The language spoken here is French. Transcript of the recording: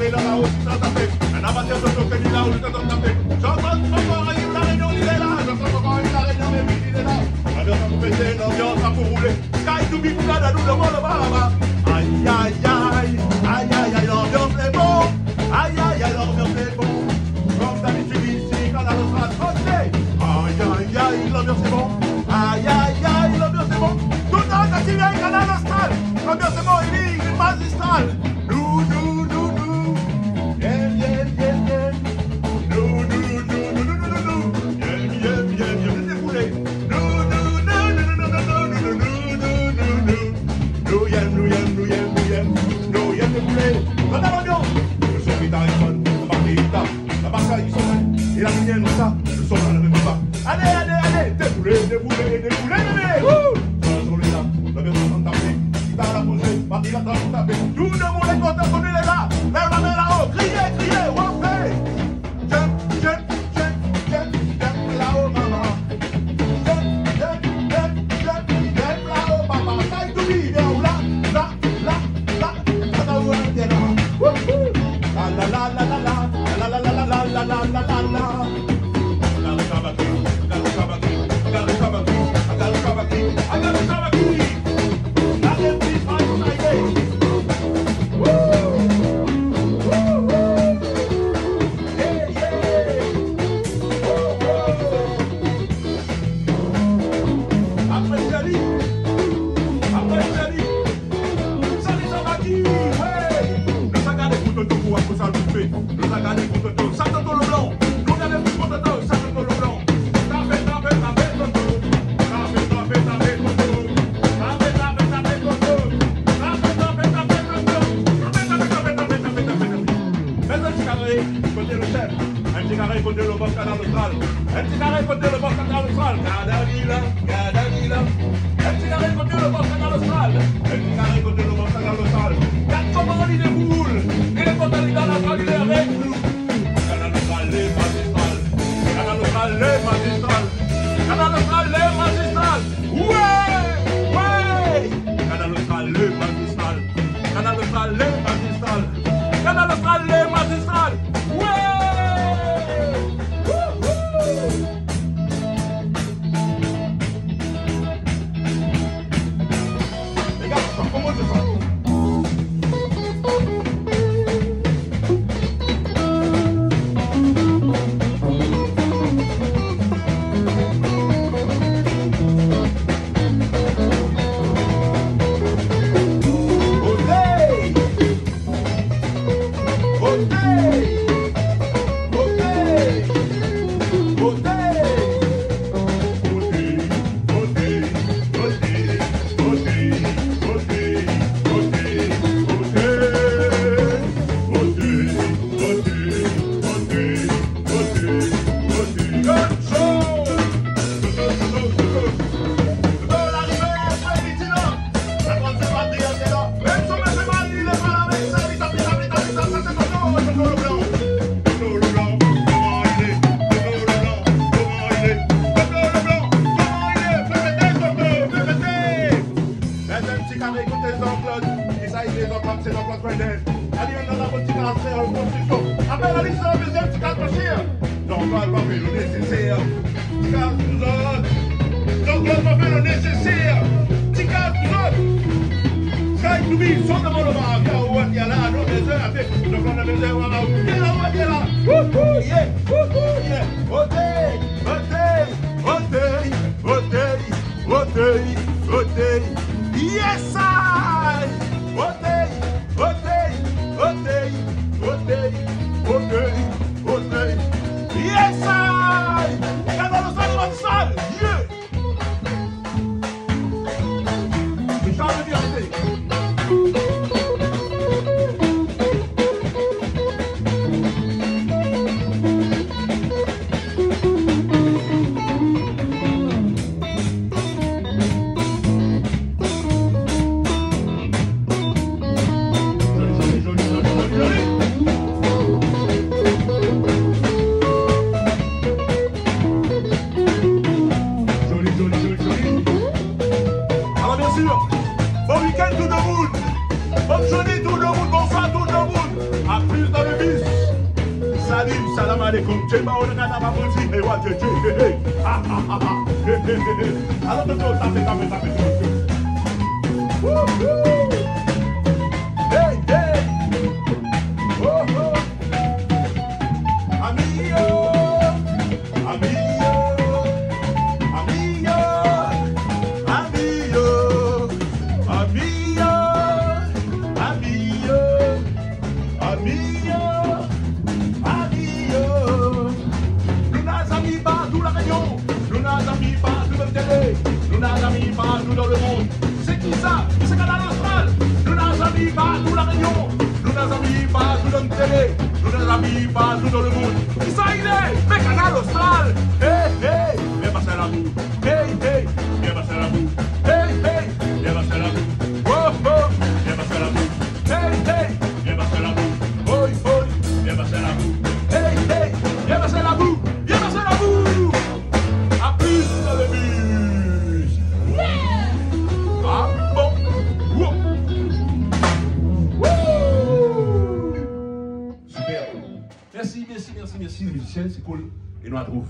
mais là, là aussi, ça tapé. Un amateur de bloc, il est là où je t'entends taper. J'entends encore la réunion, il est là. J'entends encore la réunion, mais oui, il est là. L'ambiance a pour péter, l'ambiance a pour rouler. Sky to be good, là, nous, le monde, là-bas. Aïe, aïe, aïe, aïe, aïe, aïe, l'ambiance est bon. Aïe, aïe, aïe, l'ambiance est bon. Comme d'habitude, ici, quand la nostra aïe, aïe, aïe, l'ambiance est bon. Aïe, aïe, aïe, l'ambiance est bon. Tout le temps, quand il vient, quand la nostra, l'ambiance est bon, il est magistral. Nous, nous, nous, nous. Yeah, yeah, yeah, yeah. Nous, nous, nous, nous, nous, nous, nous. Yeah, yeah, yeah, yeah, nous défouler. Nous, nous, nous, nous, nous, nous, nous, nous, nous, nous, nous. Nous, yeah, nous, yeah, nous, yeah, nous, yeah. Nous, yeah, défouler. Dans l'ambiance. Le son guitare est fun, le marqué guitare. La barca, ils sont là. Et la lumière, nous, ça. Le son, on ne même pas. Allez, allez, allez. Défouler, défouler, défouler, bébé. Wouh! Sur les là, l'ambiance est en train de taper. Guitare à la posée, partie là, en train de taper. Tout le monde est content qu'on est là. Lève la main là-haut, criez, criez, wafé. Jump, jump, jump, jump, jump là-haut, maman. Jump, jump, jump, jump, jump là-haut, maman. Taille tout vie, viens où là, là, là, là. Attends, où est-ce que là? Wouhou. La la la la la la, la la la la la la la la la la. Agarre le cabaki, agarre le cabaki, agarre le cabaki, agarre le cabaki, agarre le cabaki. La reprise va s'arrêter. alaikum. Jeba on a gana mabuti. Hey, what you do? Hey, ha ha ha ha. Hey, hey, hey, hey. Alors, tape. Woo-hoo. Hey, hey. Oh, oh. Amigo. Amigo. Amigo. Amigo. Amigo. Amigo. Amigo. Amigo. Nous n'avons amis partout la région. Nous n'avons amis partout dans le télé. Nous n'avons amis partout dans le monde. C'est qui ça? C'est Canal Austral. Nous n'avons amis partout la région. Nous n'avons amis partout dans le télé. Nous n'avons amis partout dans le monde. Qui ça il est? Mais Canal Austral. Hey, hey, viens passer la boue. Hey, hey, viens passer la boue. Hey, hey, viens passer la boue. Oh, oh, viens passer la boue. Hey, hey, viens passer la boue. Oi, oi, viens passer la boue. Hey, hey, viens passer la boue. Viens passer la boue. A plus dans le bus. Ah bon. Wow. Wouh. Super. Merci les musiciens, c'est cool. Et nous on retrouve